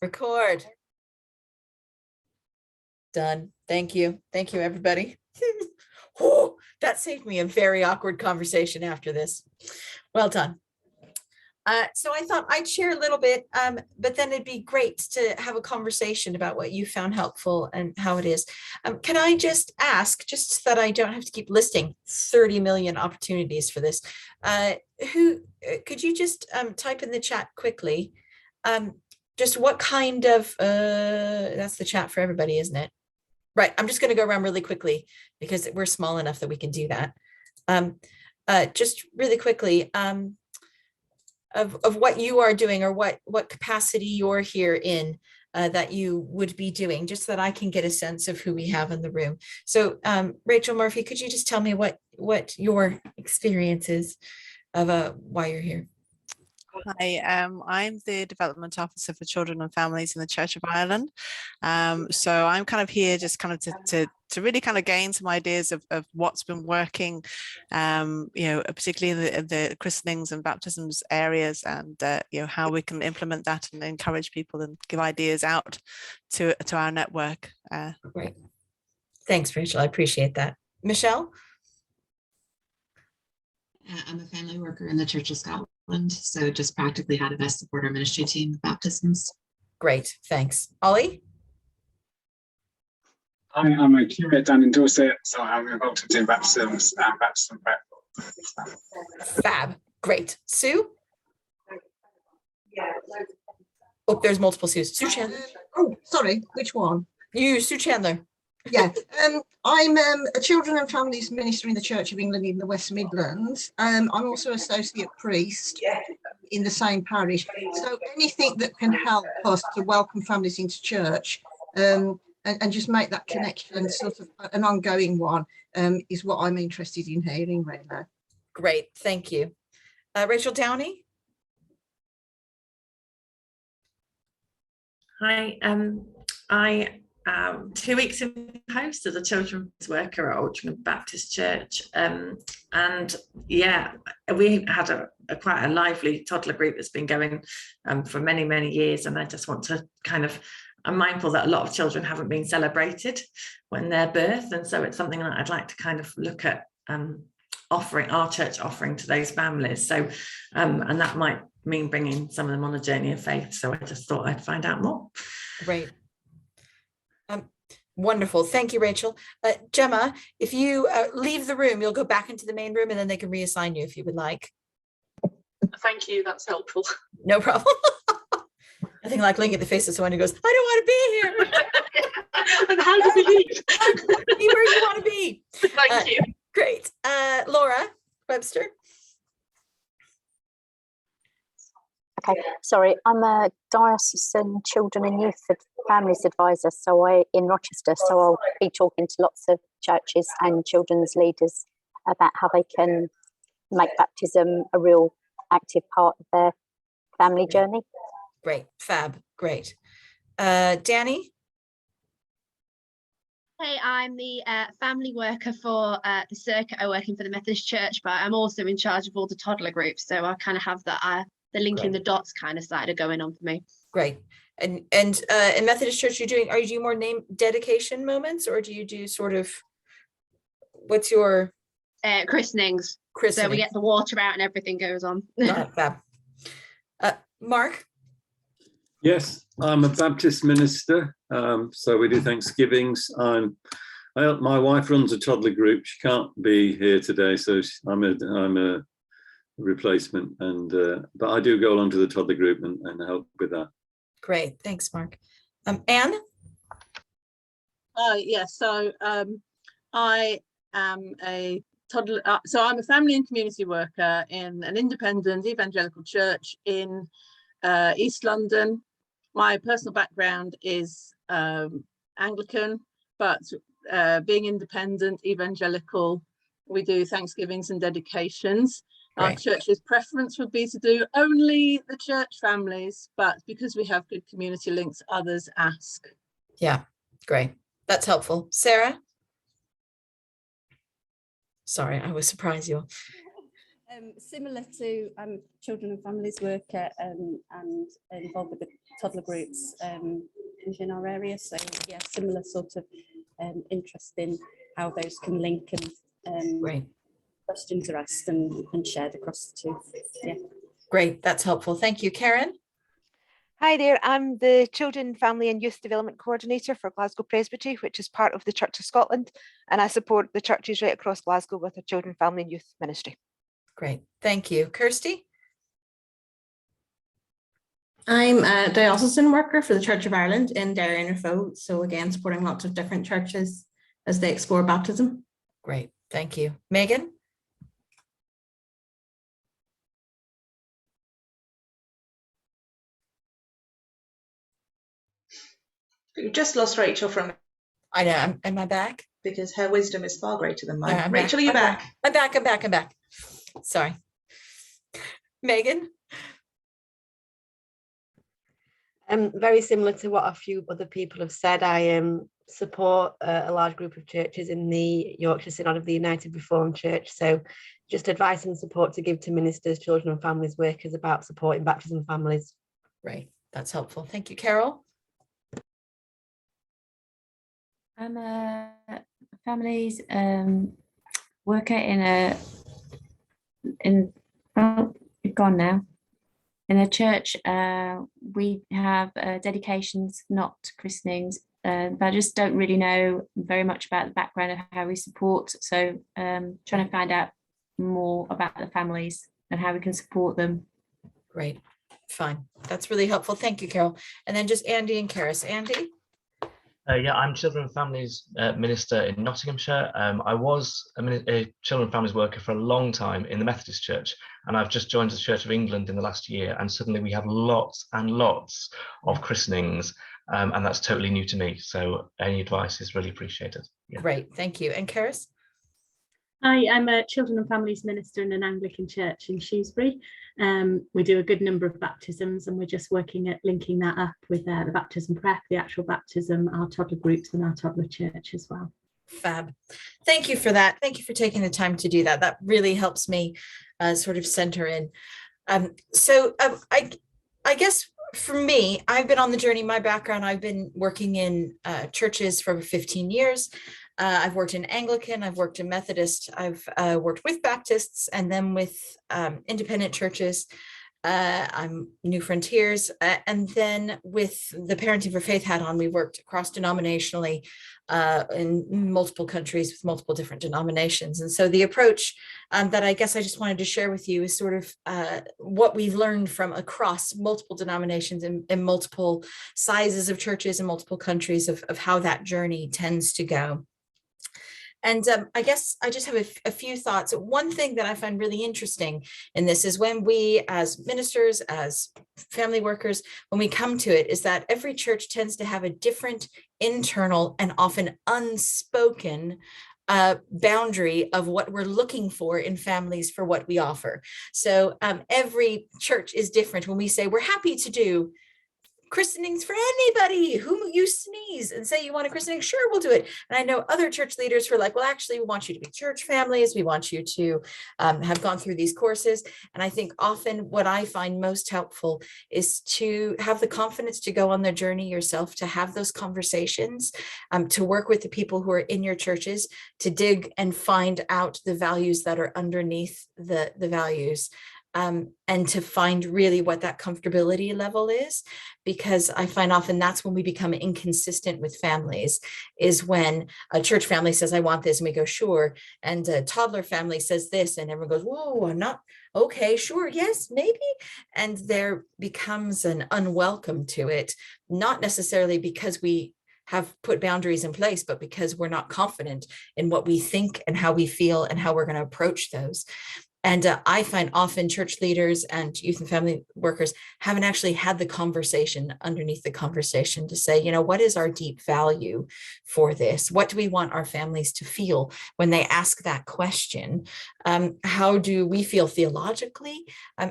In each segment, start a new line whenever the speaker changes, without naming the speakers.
Record. Done. Thank you. Thank you, everybody. Oh, that saved me a very awkward conversation after this. Well done. So I thought I'd share a little bit, but then it'd be great to have a conversation about what you found helpful and how it is. Can I just ask, just so that I don't have to keep listing 30 million opportunities for this, could you just type in the chat quickly, just what kind of, that's the chat for everybody, isn't it? Right, I'm just going to go around really quickly because we're small enough that we can do that. Just really quickly, of what you are doing or what capacity you're here in that you would be doing, just so that I can get a sense of who we have in the room. So Rachel Murphy, could you just tell me what your experience is of why you're here?
Hi, I'm the Development Officer for Children and Families in the Church of Ireland. So I'm kind of here just kind of to really kind of gain some ideas of what's been working, particularly in the christenings and baptisms areas, and how we can implement that and encourage people and give ideas out to our network.
Great. Thanks, Rachel. I appreciate that. Michelle?
I'm a family worker in the Church of Scotland, so just practically how to best support our ministry team with baptisms.
Great, thanks. Ollie?
I'm a curate down in Dorset, so I'm involved in doing baptisms and baptism prep.
Fab, great. Sue? Oh, there's multiple Sues. Sue Chandler.
Oh, sorry, which one?
You, Sue Chandler.
Yeah, I'm a children and families minister in the Church of England in the West Midlands. I'm also associate priest in the same parish. So anything that can help us to welcome families into church and just make that connection sort of an ongoing one is what I'm interested in hearing right now.
Great, thank you. Rachel Downey?
Hi, I 2 weeks in post as a children's worker at Altrincham Baptist Church, and yeah, we had quite a lively toddler group that's been going for many years, and I just want to I'm mindful that a lot of children haven't been celebrated when they're birthed, and so it's something that I'd like to kind of look at offering our church offering to those families. So and that might mean bringing some of them on a journey of faith, so I just thought I'd find out more.
Great. Wonderful. Thank you, Rachel. Gemma, if you leave the room, you'll go back into the main room and then they can reassign you if you would like.
Thank you. That's helpful.
No problem. Nothing like looking at the face of someone who goes, I don't want to be here.
And how do we leave?
Be where you want to be.
Thank you.
Great. Laura Webster.
Okay, sorry, I'm a diocesan children and youth families advisor, in Rochester, so I'll be talking to lots of churches and children's leaders about how they can make baptism a real active part of their family journey.
Great, fab, great. Danny?
Hey, I'm the family worker for the circuit. I work in for the Methodist Church, but I'm also in charge of all the toddler groups, so I kind of have that the linking the dots kind of side of going on for me.
Great. And in Methodist Church, are you doing more name dedication moments, or do you do sort of, what's your
christenings? So we get the water out and everything goes on.
Fab. Mark?
Yes, I'm a Baptist minister, so we do Thanksgivings. My wife runs a toddler group. She can't be here today, so I'm a replacement, but I do go along to the toddler group and help with that.
Great, thanks, Mark. Anne?
Yes, so I am a toddler, so I'm a family and community worker in an independent evangelical church in East London. My personal background is Anglican, but being independent, evangelical, we do Thanksgivings and dedications. Great. Our church's preference would be to do only the church families, but because we have good community links, others ask.
Yeah, great. That's helpful. Sarah? Sorry, I was surprised you.
Similar to children and families worker and involved with the toddler groups in our area. So yeah, similar sort of interest in how those can link and
Great.
questions are asked and shared across the two. Yeah.
Great. That's helpful. Thank you. Karen?
Hi there, I'm the Children, Family and Youth Development Coordinator for Glasgow Presbytery, which is part of the Church of Scotland, and I support the churches right across Glasgow with a Children, Family and Youth ministry.
Great. Thank you. Kirsty?
I'm a diocesan worker for the Church of Ireland in Derry and Erfo, so again, supporting lots of different churches as they explore baptism.
Great. Thank you. Megan?
You just lost Rachel from.
I know. Am I back?
Because her wisdom is far greater than mine.
Yeah,
Rachel, are you back?
I'm back. Sorry. Megan?
Very similar to what a few other people have said. I support a large group of churches in the Yorkshire Synod of the United Reformed Church. So just advice and support to give to ministers, children and families workers about supporting baptism families.
Right. That's helpful. Thank you. Carol?
I'm a families worker gone now. In a church, we have dedications, not christenings, but I just don't really know very much about the background of how we support. So trying to find out more about the families and how we can support them.
Great. Fine. That's really helpful. Thank you, Carol. And then just Andy and Karis. Andy?
Yeah, I'm Children and Families Minister in Nottinghamshire. I was a Children and Families worker for a long time in the Methodist Church, and I've just joined the Church of England in the last year, and suddenly we have lots and lots of christenings, and that's totally new to me. So any advice is really appreciated. Yeah.
Great, thank you. And Karis?
Hi, I'm a Children and Families Minister in an Anglican church in Shrewsbury. We do a good number of baptisms, and we're just working at linking that up with the baptism prep, the actual baptism, our toddler groups and our toddler church as well.
Fab. Thank you for that. Thank you for taking the time to do that. That really helps me sort of center in. I guess for me, I've been on the journey. My background, I've been working in churches for over 15 years. I've worked in Anglican, I've worked in Methodist, I've worked with Baptists and then with independent churches. I'm New Frontiers. And then with the Parenting for Faith hat on, we worked cross-denominationally in multiple countries with multiple different denominations. And so the approach that I guess I just wanted to share with you is sort of what we've learned from across multiple denominations and multiple sizes of churches in multiple countries of how that journey tends to go. And I guess I just have a few thoughts. One thing that I find really interesting in this is when we as ministers, as family workers, when we come to it, is that every church tends to have a different internal and often unspoken boundary of what we're looking for in families for what we offer. So every church is different. When we say we're happy to do christenings for anybody whom you sneeze and say you want a christening, sure, we'll do it. And I know other church leaders who are like, well, actually, we want you to be church families. We want you to have gone through these courses. And I think often what I find most helpful is to have the confidence to go on the journey yourself, to have those conversations, to work with the people who are in your churches, to dig and find out the values that are underneath the values. And to find really what that comfortability level is, because I find often that's when we become inconsistent with families, is when a church family says, I want this, and we go, sure. And a toddler family says this, and everyone goes, whoa, I'm not, okay, sure, yes, maybe. And there becomes an unwelcome to it, not necessarily because we have put boundaries in place, but because we're not confident in what we think and how we feel and how we're going to approach those. And I find often church leaders and youth and family workers haven't actually had the conversation underneath the conversation to say, you know, what is our deep value for this? What do we want our families to feel when they ask that question? How do we feel theologically?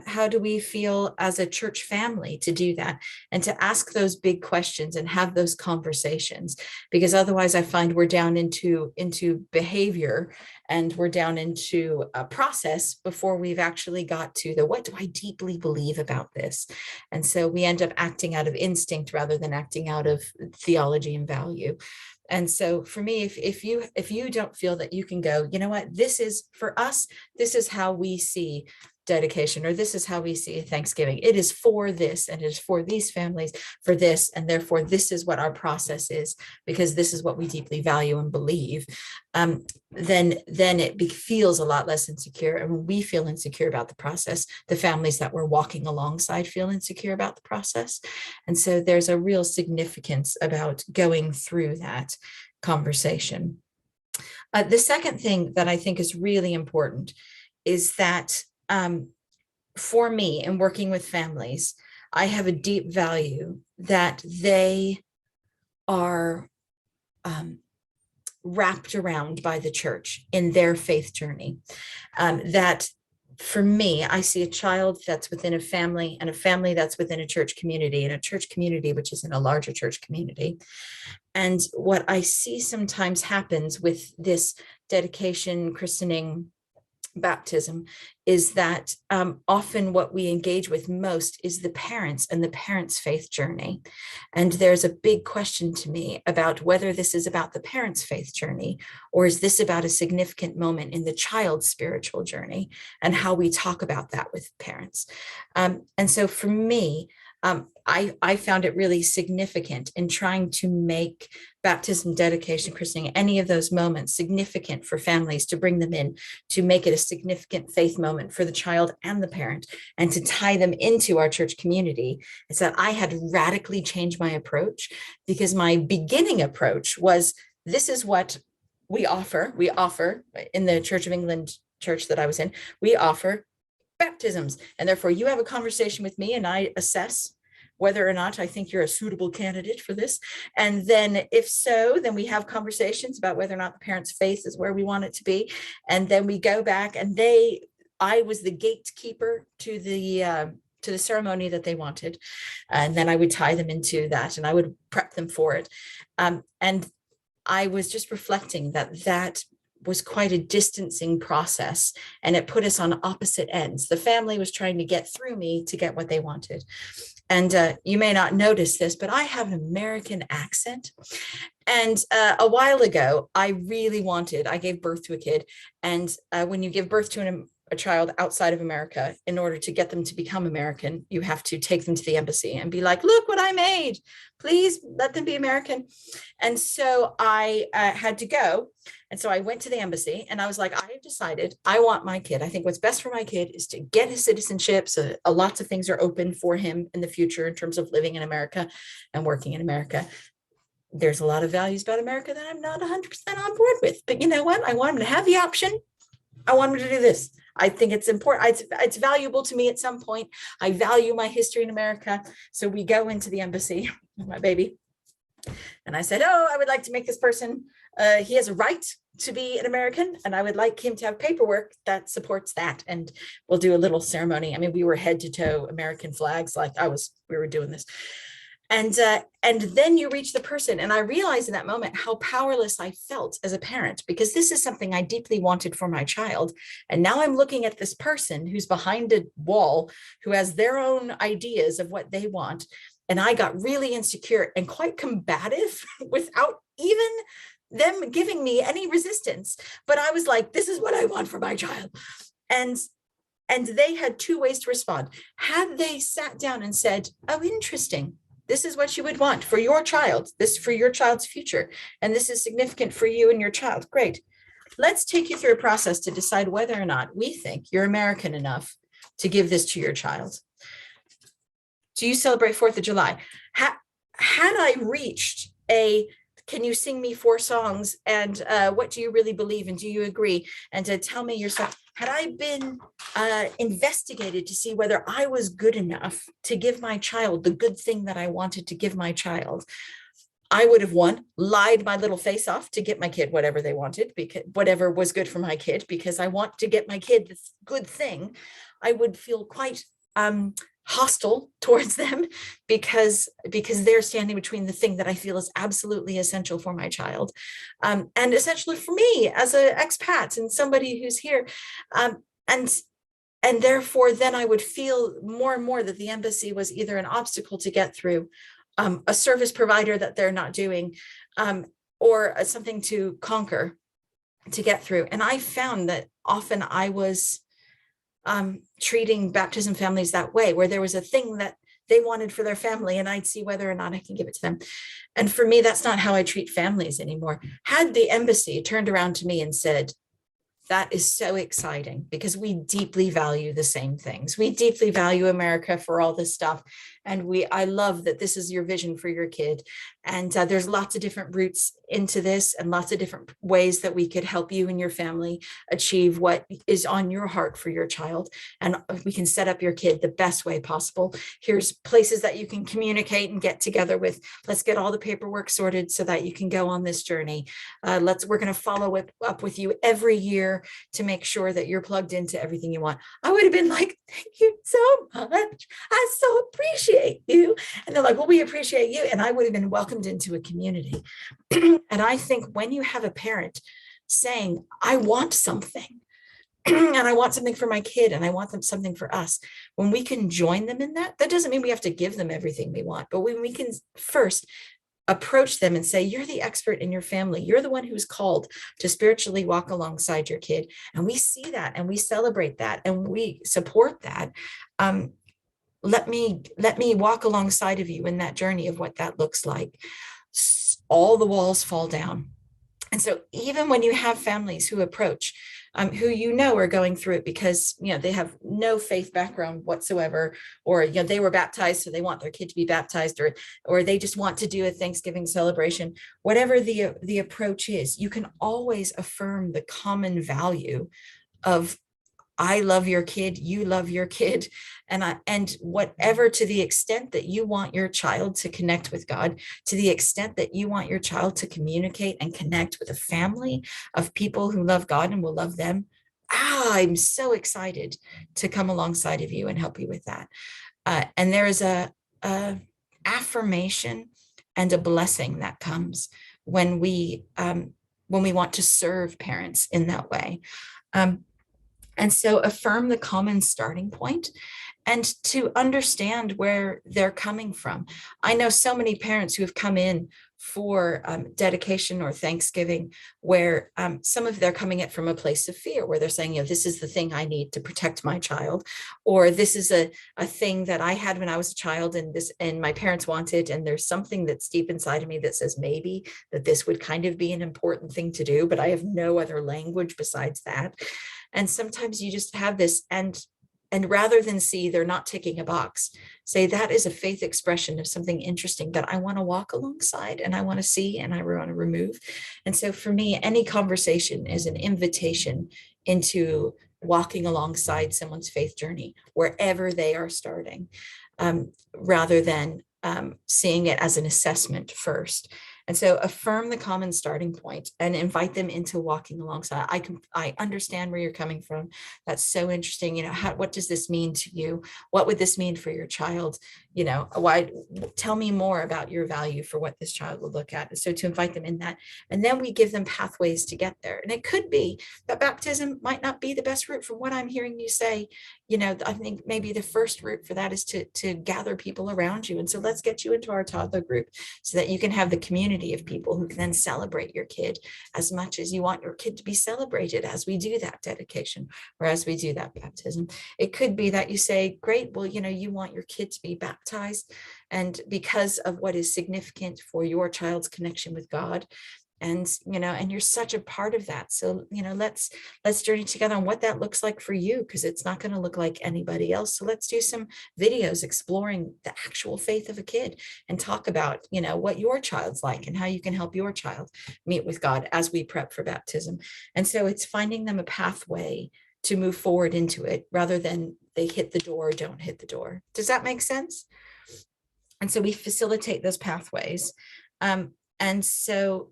How do we feel as a church family to do that? And to ask those big questions and have those conversations, because otherwise I find we're down into behavior, and we're down into a process before we've actually got to the, what do I deeply believe about this? And so we end up acting out of instinct rather than acting out of theology and value. And so for me, if you don't feel that you can go, you know what, this is for us, this is how we see dedication, or this is how we see Thanksgiving. It is for this, and it is for these families for this, and therefore this is what our process is, because this is what we deeply value and believe. Then it feels a lot less insecure. And when we feel insecure about the process, the families that we're walking alongside feel insecure about the process. And so there's a real significance about going through that conversation. The second thing that I think is really important is that for me, in working with families, I have a deep value that they are wrapped around by the church in their faith journey. That for me, I see a child that's within a family, and a family that's within a church community, and a church community which is in a larger church community. And what I see sometimes happens with this dedication, christening, baptism is that often what we engage with most is the parents and the parents' faith journey. And there's a big question to me about whether this is about the parents' faith journey, or is this about a significant moment in the child's spiritual journey, and how we talk about that with parents. And so for me, I found it really significant in trying to make baptism, dedication, christening, any of those moments significant for families, to bring them in, to make it a significant faith moment for the child and the parent, and to tie them into our church community. Is that I had radically changed my approach, because my beginning approach was, this is what we offer. We offer in the Church of England church that I was in, we offer baptisms. And therefore you have a conversation with me and I assess whether or not I think you're a suitable candidate for this. And then if so, then we have conversations about whether or not the parents' faith is where we want it to be. And then we go back, and I was the gatekeeper to the ceremony that they wanted. And then I would tie them into that, and I would prep them for it. And I was just reflecting that was quite a distancing process, and it put us on opposite ends. The family was trying to get through me to get what they wanted. And you may not notice this, but I have an American accent. And a while ago, I gave birth to a kid. And when you give birth to a child outside of America, in order to get them to become American, you have to take them to the embassy and be like, look what I made, please let them be American. And so I had to go. And so I went to the embassy, and I was like, I have decided I want my kid. I think what's best for my kid is to get his citizenship. So lots of things are open for him in the future in terms of living in America and working in America. There's a lot of values about America that I'm not 100% on board with, but you know what? I want him to have the option. I want him to do this. I think it's important. It's valuable to me at some point. I value my history in America. So we go into the embassy with my baby. And I said, I would like to make this person, he has a right to be an American, and I would like him to have paperwork that supports that. And we'll do a little ceremony. I mean, we were head to toe American flags, like we were doing this. And then you reach the person. And I realized in that moment how powerless I felt as a parent, because this is something I deeply wanted for my child. And now I'm looking at this person who's behind a wall, who has their own ideas of what they want. And I got really insecure and quite combative without even them giving me any resistance. But I was like, this is what I want for my child. And they had two ways to respond. Had they sat down and said, oh, interesting, this is what you would want for your child, this for your child's future, and this is significant for you and your child, great. Let's take you through a process to decide whether or not we think you're American enough to give this to your child. Do you celebrate 4th of July? Had I reached can you sing me 4 songs, and what do you really believe, and do you agree, and to tell me yourself, had I been investigated to see whether I was good enough to give my child the good thing that I wanted to give my child, I would have lied my little face off to get my kid whatever they wanted, because whatever was good for my kid, because I want to get my kid this good thing. I would feel quite hostile towards them because they're standing between the thing that I feel is absolutely essential for my child, and essentially for me as an expat and somebody who's here, and therefore then I would feel more and more that the embassy was either an obstacle to get through, a service provider that they're not doing, or something to conquer, to get through. And I found that often I was treating baptism families that way, where there was a thing that they wanted for their family and I'd see whether or not I can give it to them. And for me, that's not how I treat families anymore. Had the embassy turned around to me and said, that is so exciting, because we deeply value the same things. We deeply value America for all this stuff. And I love that this is your vision for your kid. And there's lots of different routes into this and lots of different ways that we could help you and your family achieve what is on your heart for your child. And we can set up your kid the best way possible. Here's places that you can communicate and get together with. Let's get all the paperwork sorted so that you can go on this journey. We're going to follow up with you every year to make sure that you're plugged into everything you want. I would have been like, thank you so much. I so appreciate you. And they're like, well, we appreciate you. And I would have been welcomed into a community. And I think when you have a parent saying, I want something, and I want something for my kid, and I want them something for us, when we can join them in that, that doesn't mean we have to give them everything we want, but when we can first approach them and say, you're the expert in your family. You're the one who's called to spiritually walk alongside your kid. And we see that and we celebrate that and we support that. Let me walk alongside of you in that journey of what that looks like. All the walls fall down. And so even when you have families who approach, who are going through it because they have no faith background whatsoever, or they were baptized, so they want their kid to be baptized, or they just want to do a Thanksgiving celebration, whatever the approach is, you can always affirm the common value of I love your kid, you love your kid, and whatever, to the extent that you want your child to connect with God, to the extent that you want your child to communicate and connect with a family of people who love God and will love them, I'm so excited to come alongside of you and help you with that. And there is a affirmation and a blessing that comes when we want to serve parents in that way. And so affirm the common starting point and to understand where they're coming from. I know so many parents who have come in for dedication or Thanksgiving, where some of they're coming at from a place of fear, where they're saying, this is the thing I need to protect my child, or this is a thing that I had when I was a child and my parents wanted, and there's something that's deep inside of me that says maybe that this would kind of be an important thing to do, but I have no other language besides that. And sometimes you just have this, and rather than see they're not ticking a box, say that is a faith expression of something interesting that I want to walk alongside and I want to see and I want to remove. And so for me, any conversation is an invitation into walking alongside someone's faith journey, wherever they are starting, rather than seeing it as an assessment first. And so affirm the common starting point and invite them into walking alongside. I understand where you're coming from. That's so interesting. What does this mean to you? What would this mean for your child? Why? Tell me more about your value for what this child will look at. So to invite them in that, and then we give them pathways to get there. And it could be that baptism might not be the best route. From what I'm hearing you say, I think maybe the first route for that is to gather people around you. And so let's get you into our toddler group so that you can have the community of people who can then celebrate your kid as much as you want your kid to be celebrated as we do that dedication or as we do that baptism. It could be that you say, great, well, you want your kid to be baptized, and because of what is significant for your child's connection with God, and you're such a part of that. So let's journey together on what that looks like for you, because it's not going to look like anybody else. So let's do some videos exploring the actual faith of a kid and talk about what your child's like and how you can help your child meet with God as we prep for baptism. And so it's finding them a pathway to move forward into it, rather than they hit the door or don't hit the door. Does that make sense? And so we facilitate those pathways. And so,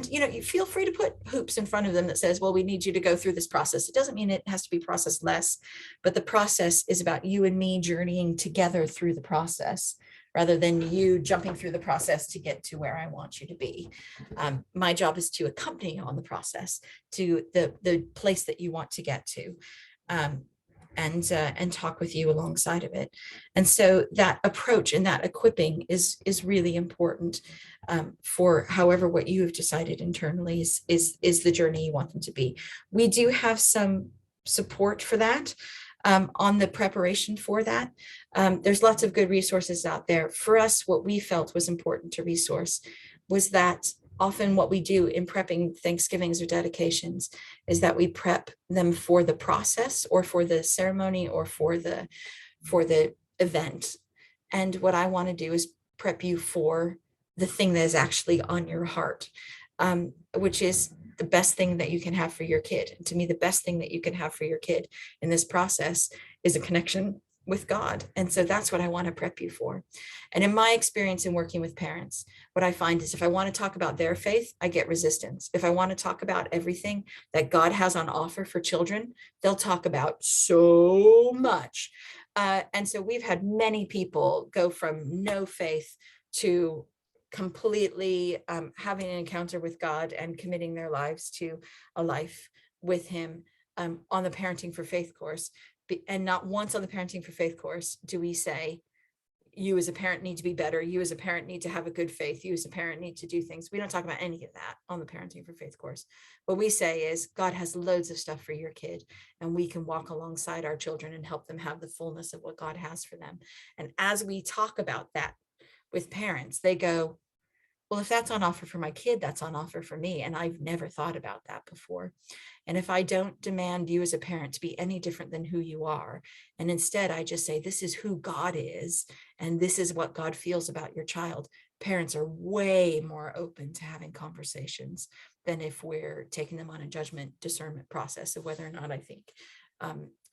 you know, you feel free to put hoops in front of them that says, well, we need you to go through this process. It doesn't mean it has to be processed less, but the process is about you and me journeying together through the process rather than you jumping through the process to get to where I want you to be. My job is to accompany you on the process to the place that you want to get to. And talk with you alongside of it. And so that approach and that equipping is really important for however what you have decided internally is the journey you want them to be. We do have some support for that on the preparation for that. There's lots of good resources out there. For us, what we felt was important to resource was that often what we do in prepping Thanksgivings or dedications is that we prep them for the process or for the ceremony or for the event. And what I want to do is prep you for the thing that is actually on your heart, which is the best thing that you can have for your kid. And to me, the best thing that you can have for your kid in this process is a connection with God. And so that's what I want to prep you for. And in my experience in working with parents, what I find is if I want to talk about their faith, I get resistance. If I want to talk about everything that God has on offer for children, they'll talk about so much. And so we've had many people go from no faith to completely having an encounter with God and committing their lives to a life with him on the Parenting for Faith course. And not once on the Parenting for Faith course do we say, you as a parent need to be better. You as a parent need to have a good faith. You as a parent need to do things. We don't talk about any of that on the Parenting for Faith course. What we say is God has loads of stuff for your kid, and we can walk alongside our children and help them have the fullness of what God has for them. And as we talk about that with parents, they go, well, if that's on offer for my kid, that's on offer for me. And I've never thought about that before. And if I don't demand you as a parent to be any different than who you are, and instead I just say, this is who God is, and this is what God feels about your child, parents are way more open to having conversations than if we're taking them on a judgment discernment process of whether or not I think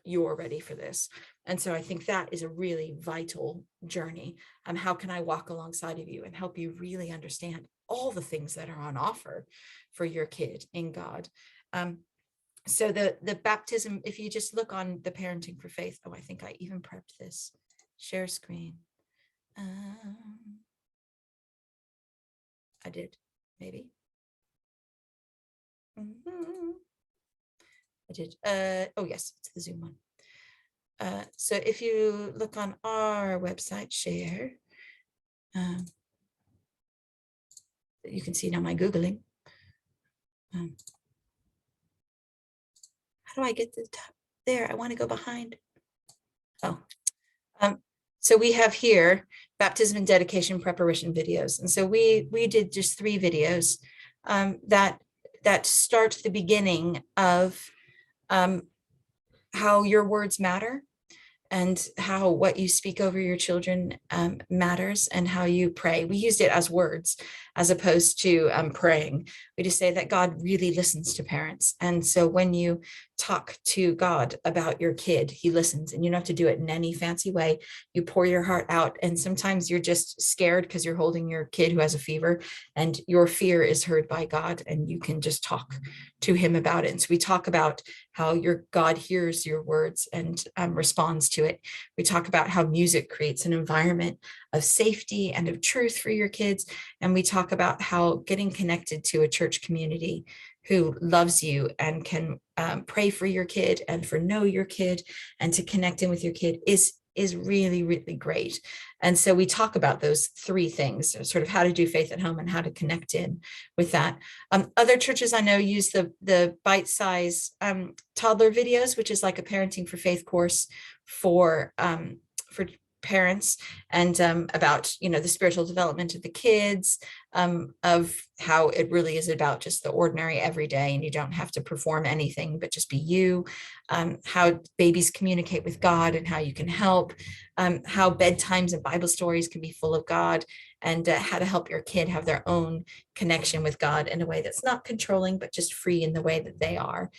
you're ready for this. And so I think that is a really vital journey. How can I walk alongside of you and help you really understand all the things that are on offer for your kid in God? So the baptism, if you just look on the Parenting for Faith, I think I even prepped this. Share screen. I did, maybe. I did. Oh yes, it's the Zoom one. So if you look on our website, share, you can see now my Googling. How do I get to the top there? I want to go behind. Oh, so we have here baptism and dedication preparation videos. And so we did just 3 videos that start the beginning of how your words matter and how what you speak over your children matters, and how you pray. We used it as words as opposed to praying. We just say that God really listens to parents. And so when you talk to God about your kid, he listens, and you don't have to do it in any fancy way. You pour your heart out, and sometimes you're just scared because you're holding your kid who has a fever, and your fear is heard by God, and you can just talk to him about it. And so we talk about how your God hears your words and responds to it. We talk about how music creates an environment of safety and of truth for your kids. And we talk about how getting connected to a church community who loves you and can pray for your kid and know your kid and to connect in with your kid is really, really great. And so we talk about those 3 things, sort of how to do faith at home and how to connect in with that. Other churches I know use the bite-size toddler videos, which is like a Parenting for Faith course for parents, and about, you know, the spiritual development of the kids, of how it really is about just the ordinary everyday, and you don't have to perform anything but just be you, how babies communicate with God and how you can help, how bedtimes and Bible stories can be full of God, and how to help your kid have their own connection with God in a way that's not controlling, but just free in the way that they are.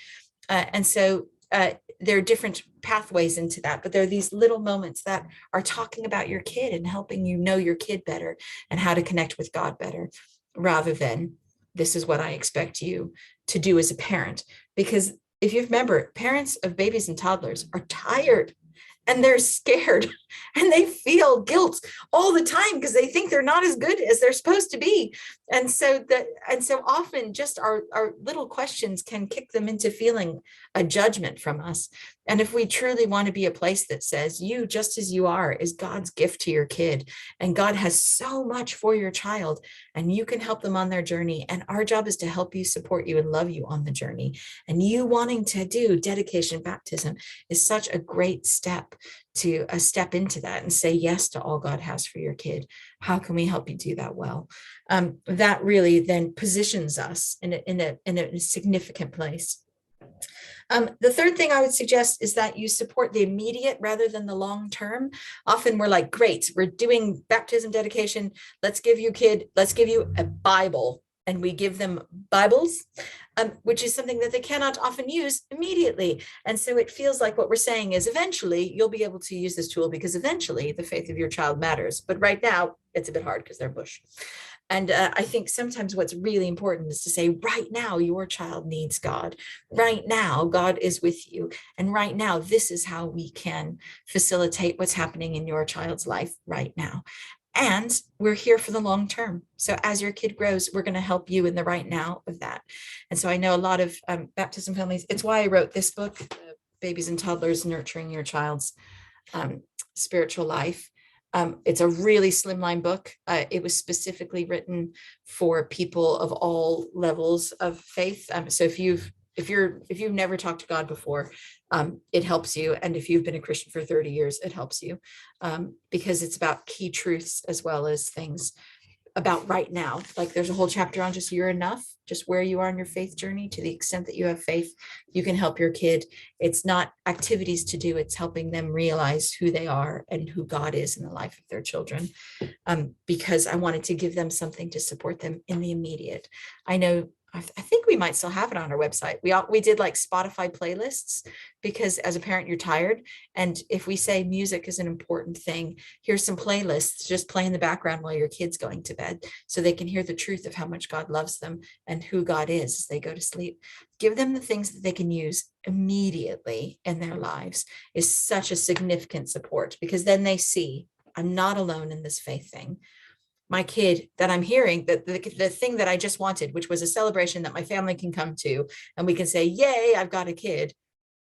And so there are different pathways into that, but there are these little moments that are talking about your kid and helping you know your kid better and how to connect with God better, rather than this is what I expect you to do as a parent. Because if you remember, parents of babies and toddlers are tired and they're scared and they feel guilt all the time because they think they're not as good as they're supposed to be. And so often just our little questions can kick them into feeling a judgment from us. And if we truly want to be a place that says you just as you are is God's gift to your kid, and God has so much for your child, and you can help them on their journey. And our job is to help you, support you, and love you on the journey. And you wanting to do dedication baptism is such a great step to step into that and say yes to all God has for your kid. How can we help you do that well? That really then positions us in a significant place. The third thing I would suggest is that you support the immediate rather than the long term. Often we're like, great, we're doing baptism dedication. Let's give you a Bible. And we give them Bibles, which is something that they cannot often use immediately. And so it feels like what we're saying is eventually you'll be able to use this tool because eventually the faith of your child matters. But right now it's a bit hard because they're bush. And I think sometimes what's really important is to say, right now, your child needs God. Right now, God is with you. And right now, this is how we can facilitate what's happening in your child's life right now. And we're here for the long term. So as your kid grows, we're going to help you in the right now of that. And so I know a lot of baptism families, it's why I wrote this book, Babies and Toddlers, Nurturing Your Child's Spiritual Life. It's a really slimline book. It was specifically written for people of all levels of faith. So if you've never talked to God before, it helps you. And if you've been a Christian for 30 years, it helps you because it's about key truths as well as things about right now. Like there's a whole chapter on just you're enough, just where you are in your faith journey. To the extent that you have faith, you can help your kid. It's not activities to do, it's helping them realize who they are and who God is in the life of their children. Because I wanted to give them something to support them in the immediate. I know, I think we might still have it on our website. We did like Spotify playlists because as a parent, you're tired. And if we say music is an important thing, here's some playlists, just play in the background while your kid's going to bed so they can hear the truth of how much God loves them and who God is as they go to sleep. Give them the things that they can use immediately in their lives is such a significant support because then they see, I'm not alone in this faith thing. My kid that I'm hearing, that the thing that I just wanted, which was a celebration that my family can come to and we can say, yay, I've got a kid,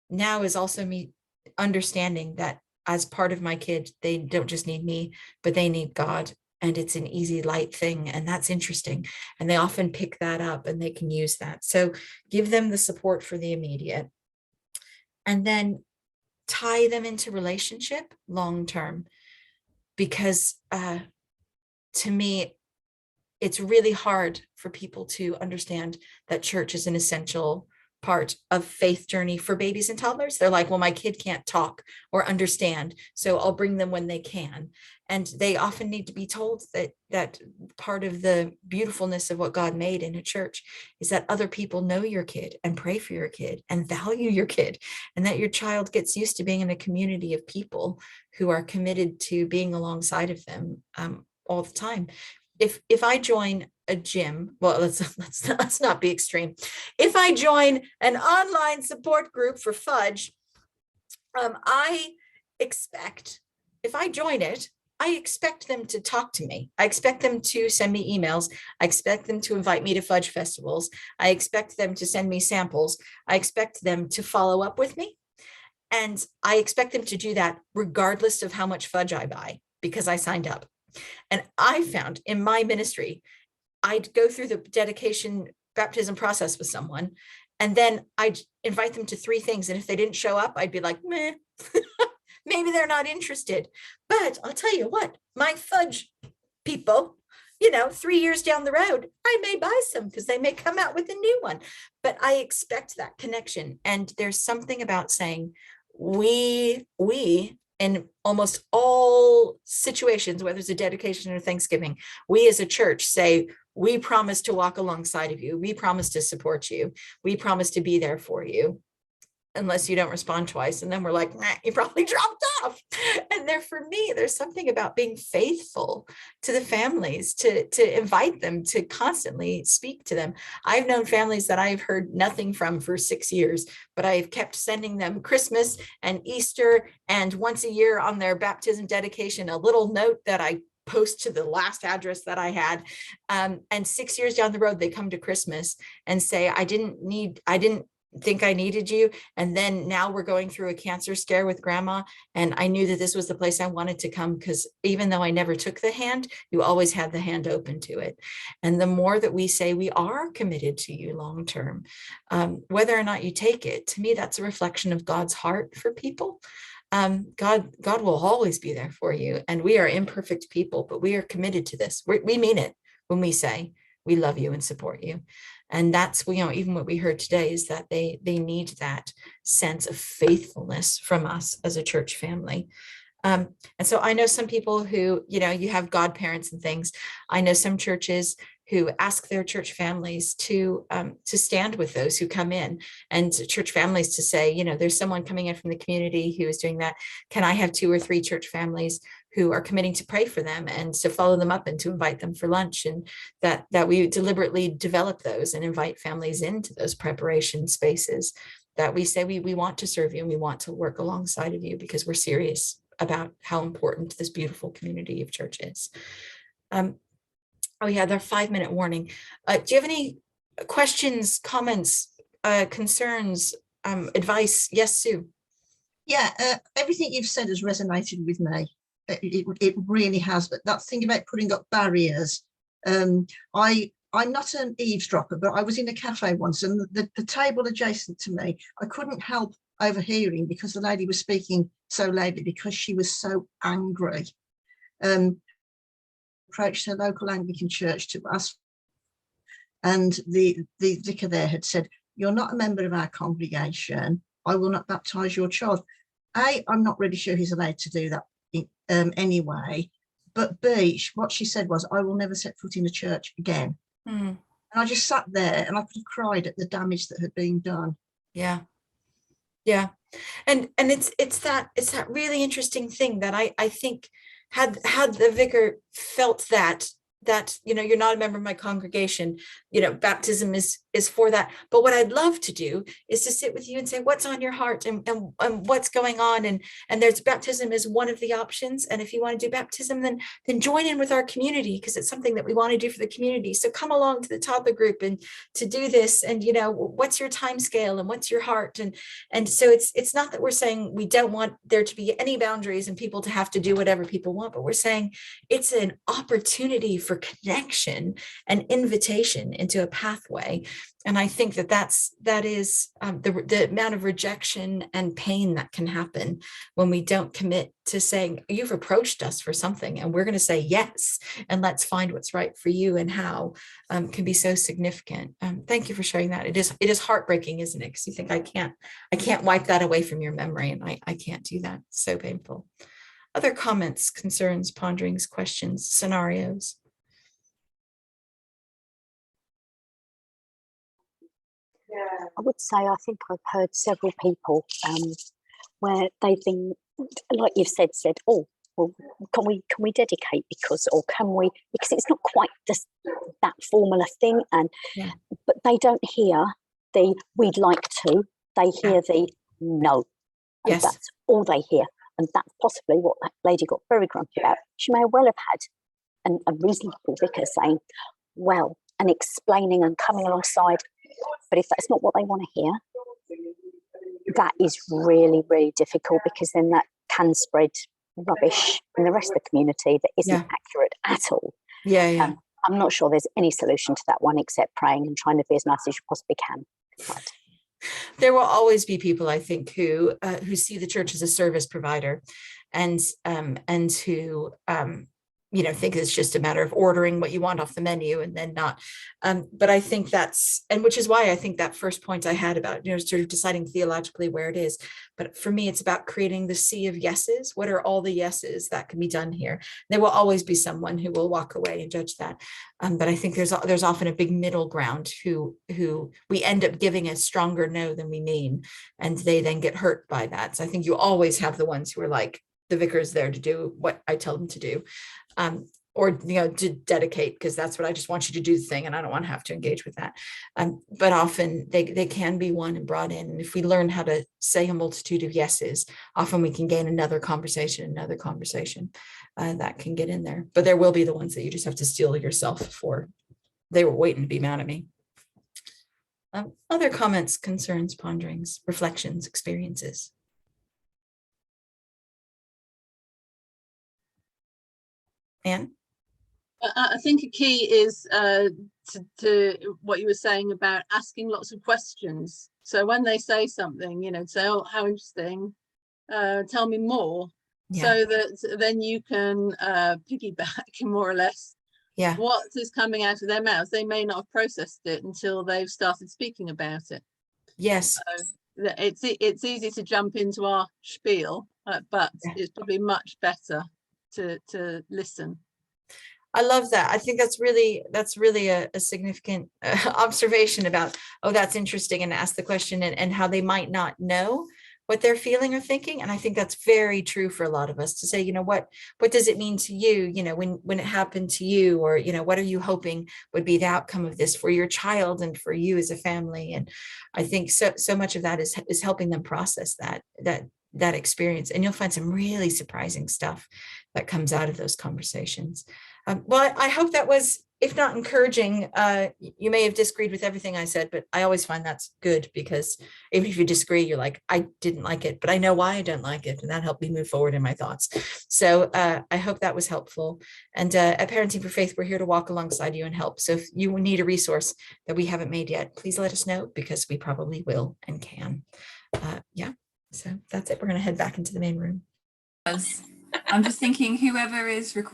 now is also me understanding that as part of my kid, they don't just need me, but they need God. And it's an easy, light thing. And that's interesting. And they often pick that up and they can use that. So give them the support for the immediate. And then tie them into relationship long-term. Because to me, it's really hard for people to understand that church is an essential part of faith journey for babies and toddlers. They're like, well, my kid can't talk or understand, so I'll bring them when they can. And they often need to be told that part of the beautifulness of what God made in a church is that other people know your kid and pray for your kid and value your kid, and that your child gets used to being in a community of people who are committed to being alongside of them all the time. If I join a gym, well, let's not be extreme. If I join an online support group for fudge, I expect, if I join it, I expect them to talk to me. I expect them to send me emails. I expect them to invite me to fudge festivals. I expect them to send me samples. I expect them to follow up with me. And I expect them to do that regardless of how much fudge I buy because I signed up. And I found in my ministry, I'd go through the dedication baptism process with someone, and then I'd invite them to 3 things. And if they didn't show up, I'd be like, meh, maybe they're not interested. But I'll tell you what, my fudge people, 3 years down the road, I may buy some because they may come out with a new one. But I expect that connection. And there's something about saying we in almost all situations, whether it's a dedication or Thanksgiving, we as a church say, we promise to walk alongside of you. We promise to support you. We promise to be there for you. unless you don't respond twice. And then we're like, nah, you probably dropped off. And there, for me, there's something about being faithful to the families, to invite them, to constantly speak to them. I've known families that I've heard nothing from for 6 years, but I've kept sending them Christmas and Easter and once a year on their baptism dedication, a little note that I post to the last address that I had. And 6 years down the road, they come to Christmas and say, I didn't think I needed you. And then now we're going through a cancer scare with grandma. And I knew that this was the place I wanted to come, because even though I never took the hand, you always had the hand open to it. And the more that we say we are committed to you long-term, whether or not you take it, to me, that's a reflection of God's heart for people. God will always be there for you. And we are imperfect people, but we are committed to this. We mean it when we say we love you and support you. And that's, even what we heard today is that they need that sense of faithfulness from us as a church family. And so I know some people who, you have godparents and things. I know some churches who ask their church families to stand with those who come in, and church families to say, there's someone coming in from the community who is doing that. Can I have 2 or 3 church families who are committing to pray for them and to follow them up and to invite them for lunch? And that we deliberately develop those and invite families into those preparation spaces, that we say we want to serve you and we want to work alongside of you because we're serious about how important this beautiful community of church is. We had our 5-minute warning. Do you have any questions, comments, concerns, advice? Yes, Sue.
Yeah, everything you've said has resonated with me. It really has. But that thing about putting up barriers, I'm not an eavesdropper, but I was in a cafe once, and the table adjacent to me, I couldn't help overhearing because the lady was speaking so loudly because she was so angry. Approached her local Anglican church to ask, and the vicar there had said, "You're not a member of our congregation. I will not baptize your child." I'm not really sure he's allowed to do that anyway. But B, what she said was, "I will never set foot in a church again." And I just sat there and I could have cried at the damage that had been done.
Yeah. And it's that really interesting thing that I think had the vicar felt that you're not a member of my congregation, baptism is for that. But what I'd love to do is to sit with you and say, what's on your heart and what's going on, and there's baptism is one of the options. And if you want to do baptism, then join in with our community, because it's something that we want to do for the community. So come along to the toddler group and to do this, and what's your time scale and what's your heart, and so it's not that we're saying we don't want there to be any boundaries and people to have to do whatever people want, but we're saying it's an opportunity for connection and invitation into a pathway. And I think that is the amount of rejection and pain that can happen when we don't commit to saying, you've approached us for something and we're going to say yes, and let's find what's right for you and how, can be so significant. Thank you for sharing that. It is heartbreaking, isn't it? Because you think I can't wipe that away from your memory, and I can't do that. It's so painful. Other comments, concerns, ponderings, questions, scenarios?
I would say I think I've heard several people where they've been, like you've said, oh, well, can we dedicate because it's not quite just that formula thing, and but they don't hear the "we'd like to," they hear the "no," and that's all they hear, and that's possibly what that lady got very grumpy about. She may well have had a reasonable vicar saying, well, and explaining and coming alongside. But if that's not what they want to hear, that is really, really difficult, because then that can spread rubbish in the rest of the community that isn't accurate at all. I'm not sure there's any solution to that one except praying and trying to be as nice as you possibly can. But
there will always be people, I think, who see the church as a service provider, and who think it's just a matter of ordering what you want off the menu and then not. But I think and which is why I think that first point I had about, sort of deciding theologically where it is. But for me, it's about creating the sea of yeses. What are all the yeses that can be done here? There will always be someone who will walk away and judge that. But I think there's often a big middle ground who we end up giving a stronger no than we mean, and they then get hurt by that. So I think you always have the ones who are like, the vicar is there to do what I tell them to do. Or to dedicate, because that's what I just want you to do the thing, and I don't want to have to engage with that. But often they can be won and brought in, and if we learn how to say a multitude of yeses, often we can gain another conversation that can get in there. But there will be the ones that you just have to steel yourself for. They were waiting to be mad at me. Other comments, concerns, ponderings, reflections, experiences? Anne?
I think a key is to what you were saying about asking lots of questions. So when they say something, say, oh, how interesting, tell me more. Yeah. So that then you can piggyback more or less.
Yeah.
What is coming out of their mouths. They may not have processed it until they've started speaking about it.
Yes.
It's easy to jump into our spiel, but it's probably much better to listen.
I love that. I think that's really a significant observation about, oh, that's interesting, and ask the question and how they might not know what they're feeling or thinking. And I think that's very true for a lot of us to say, what does it mean to you, when it happened to you, or, what are you hoping would be the outcome of this for your child and for you as a family? And I think so much of that is helping them process that experience. And you'll find some really surprising stuff that comes out of those conversations. Well, I hope that was, if not encouraging, you may have disagreed with everything I said, but I always find that's good, because even if you disagree, you're like, I didn't like it, but I know why I don't like it. And that helped me move forward in my thoughts. So I hope that was helpful. And at Parenting for Faith, we're here to walk alongside you and help. So if you need a resource that we haven't made yet, please let us know, because we probably will and can. Yeah, so that's it. We're going to head back into the main room.
I'm just thinking, whoever is recording